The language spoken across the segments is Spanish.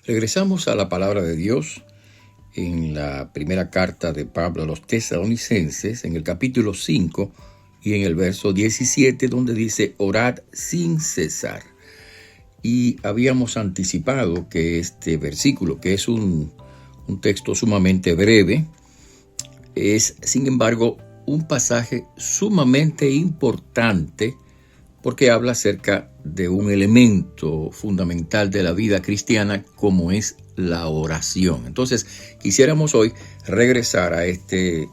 Regresamos a la palabra de Dios en la primera carta de Pablo a los Tesalonicenses, en el capítulo 5 y en el verso 17, donde dice: orad sin cesar. Y habíamos anticipado que este versículo, que es un texto sumamente breve, es, sin embargo, un pasaje sumamente importante porque habla acerca de un elemento fundamental de la vida cristiana como es la oración. Entonces, quisiéramos hoy regresar a este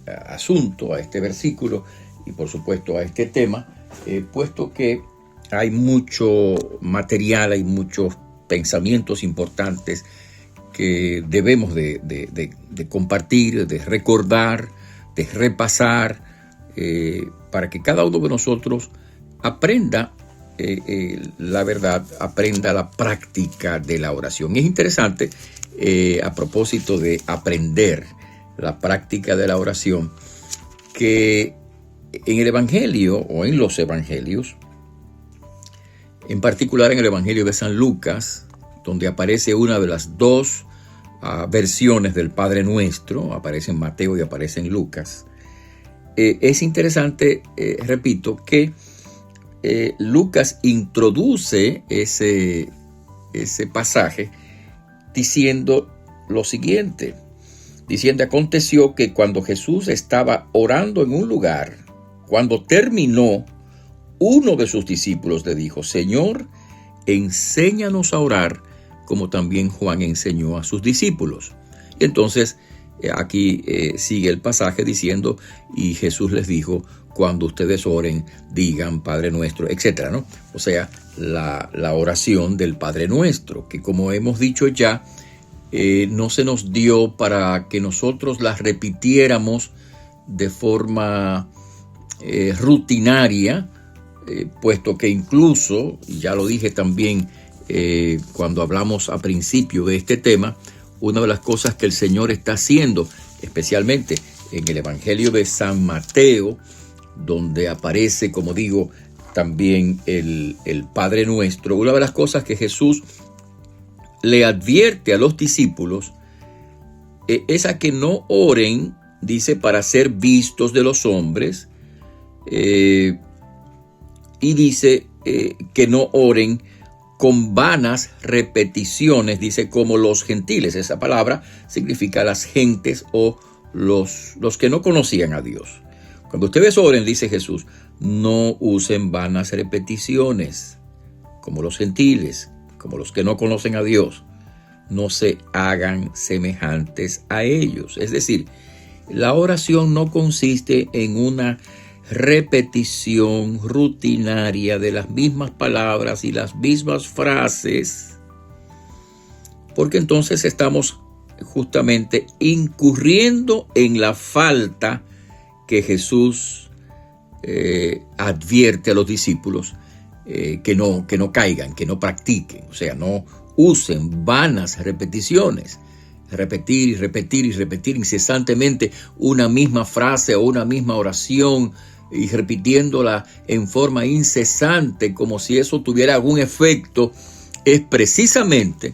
asunto, a este versículo y por supuesto a este tema, puesto que hay mucho material, hay muchos pensamientos importantes que debemos de compartir, de recordar, de repasar, para que cada uno de nosotros aprenda la verdad, aprenda la práctica de la oración. Es interesante, a propósito de aprender la práctica de la oración, que en el Evangelio o en los Evangelios, en particular en el Evangelio de San Lucas, donde aparece una de las dos versiones del Padre Nuestro, aparece en Mateo y aparece en Lucas. Es interesante, repito, que Lucas introduce ese pasaje diciendo lo siguiente. Diciendo: aconteció que cuando Jesús estaba orando en un lugar, cuando terminó, uno de sus discípulos le dijo: Señor, enséñanos a orar, como también Juan enseñó a sus discípulos. Y entonces aquí sigue el pasaje diciendo: y Jesús les dijo: cuando ustedes oren, digan Padre Nuestro, etc., ¿no? O sea, la oración del Padre Nuestro, que como hemos dicho ya, no se nos dio para que nosotros la repitiéramos de forma rutinaria, puesto que incluso, ya lo dije también cuando hablamos a principio de este tema, una de las cosas que el Señor está haciendo, especialmente en el Evangelio de San Mateo, donde aparece, como digo, también el Padre Nuestro, una de las cosas que Jesús le advierte a los discípulos es a que no oren, dice, para ser vistos de los hombres, y dice que no oren con vanas repeticiones, dice, como los gentiles. Esa palabra significa las gentes o los que no conocían a Dios. Cuando ustedes oren, dice Jesús, no usen vanas repeticiones, como los gentiles, como los que no conocen a Dios. No se hagan semejantes a ellos. Es decir, la oración no consiste en una repetición rutinaria de las mismas palabras y las mismas frases, porque entonces estamos justamente incurriendo en la falta que Jesús advierte a los discípulos que no caigan, que no practiquen, o sea, no usen vanas repeticiones. Repetir y repetir y repetir incesantemente una misma frase o una misma oración y repitiéndola en forma incesante como si eso tuviera algún efecto, es precisamente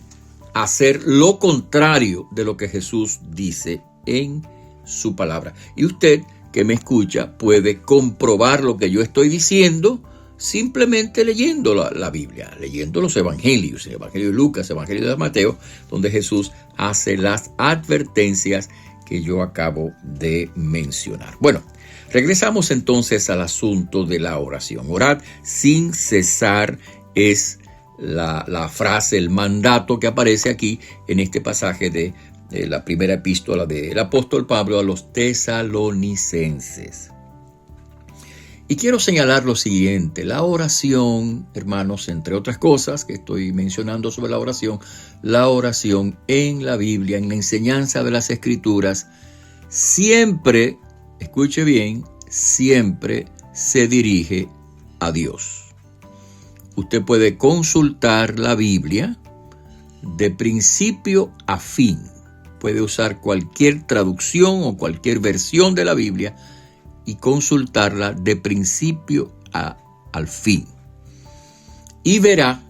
hacer lo contrario de lo que Jesús dice en su palabra. Y usted que me escucha puede comprobar lo que yo estoy diciendo simplemente leyendo la Biblia, leyendo los evangelios, el evangelio de Lucas, el evangelio de Mateo, donde Jesús hace las advertencias que yo acabo de mencionar. Bueno, regresamos entonces al asunto de la oración. Orad sin cesar es la frase, el mandato que aparece aquí en este pasaje de la primera epístola del apóstol Pablo a los Tesalonicenses. Y quiero señalar lo siguiente: la oración, hermanos, entre otras cosas que estoy mencionando sobre la oración en la Biblia, en la enseñanza de las Escrituras, siempre, escuche bien, siempre se dirige a Dios. Usted puede consultar la Biblia de principio a fin. Puede usar cualquier traducción o cualquier versión de la Biblia y consultarla de principio al fin. Y verá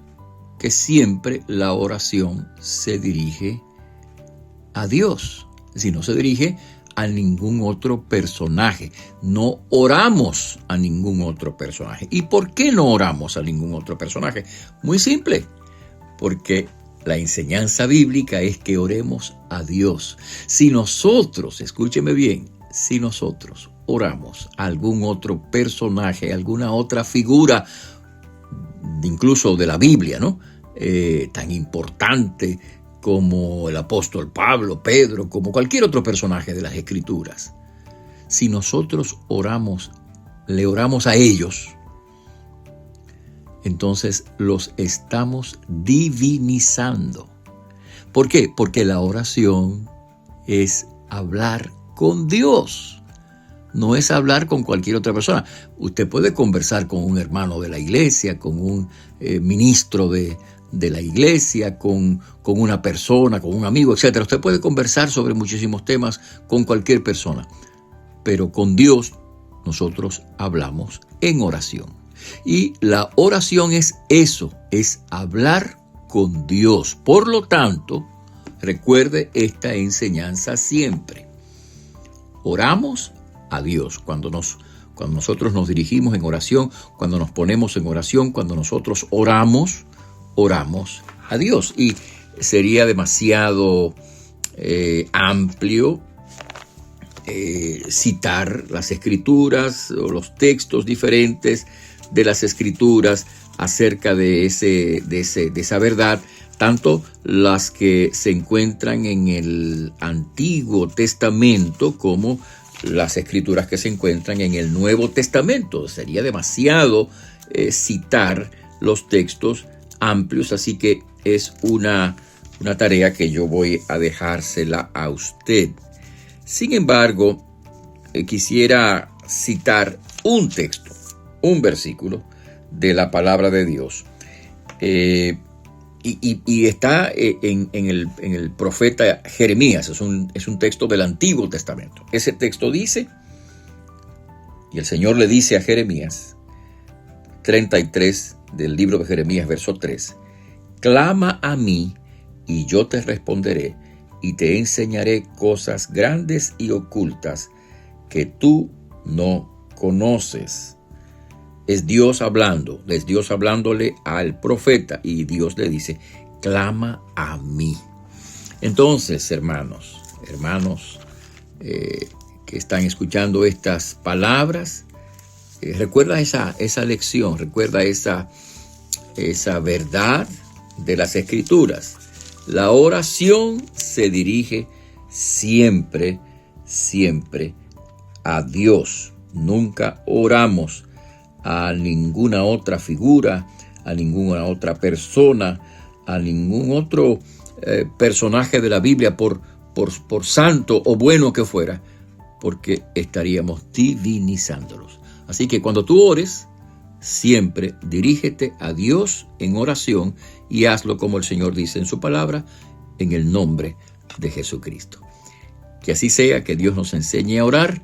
que siempre la oración se dirige a Dios. Es decir, no se dirige a ningún otro personaje. No oramos a ningún otro personaje. ¿Y por qué no oramos a ningún otro personaje? Muy simple, porque la enseñanza bíblica es que oremos a Dios. Si nosotros, escúcheme bien, si nosotros oramos a algún otro personaje, alguna otra figura, incluso de la Biblia, ¿no? Tan importante como el apóstol Pablo, Pedro, como cualquier otro personaje de las Escrituras. Si nosotros le oramos a ellos, entonces los estamos divinizando. ¿Por qué? Porque la oración es hablar con Dios. No es hablar con cualquier otra persona. Usted puede conversar con un hermano de la iglesia, con un ministro de la iglesia, con una persona, con un amigo, etc. Usted puede conversar sobre muchísimos temas con cualquier persona. Pero con Dios nosotros hablamos en oración. Y la oración es eso, es hablar con Dios. Por lo tanto, recuerde esta enseñanza siempre. Oramos a Dios. Cuando nosotros nos dirigimos en oración, cuando nos ponemos en oración, cuando nosotros oramos a Dios. Y sería demasiado amplio citar las Escrituras o los textos diferentes de las Escrituras acerca de esa verdad, tanto las que se encuentran en el Antiguo Testamento como las Escrituras que se encuentran en el Nuevo Testamento. Sería demasiado citar los textos amplios, así que es una tarea que yo voy a dejársela a usted. Sin embargo, quisiera citar un texto, un versículo de la palabra de Dios. Y está en el profeta Jeremías. Es un texto del Antiguo Testamento. Ese texto dice, y el Señor le dice a Jeremías, 33 del libro de Jeremías, verso 3, clama a mí y yo te responderé y te enseñaré cosas grandes y ocultas que tú no conoces. Es Dios hablando, es Dios hablándole al profeta y Dios le dice, clama a mí. Entonces, hermanos que están escuchando estas palabras, recuerda esa lección, recuerda esa verdad de las Escrituras. La oración se dirige siempre a Dios. Nunca oramos a ninguna otra figura, a ninguna otra persona, a ningún otro personaje de la Biblia, por santo o bueno que fuera, porque estaríamos divinizándolos. Así que cuando tú ores, siempre dirígete a Dios en oración y hazlo como el Señor dice en su palabra, en el nombre de Jesucristo. Que así sea, que Dios nos enseñe a orar,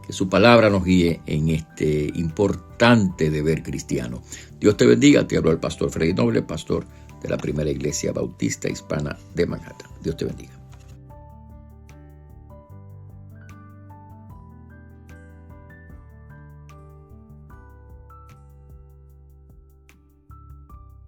que su palabra nos guíe en este importante deber cristiano. Dios te bendiga. Te habló el pastor Freddy Noble, pastor de la Primera Iglesia Bautista Hispana de Manhattan. Dios te bendiga.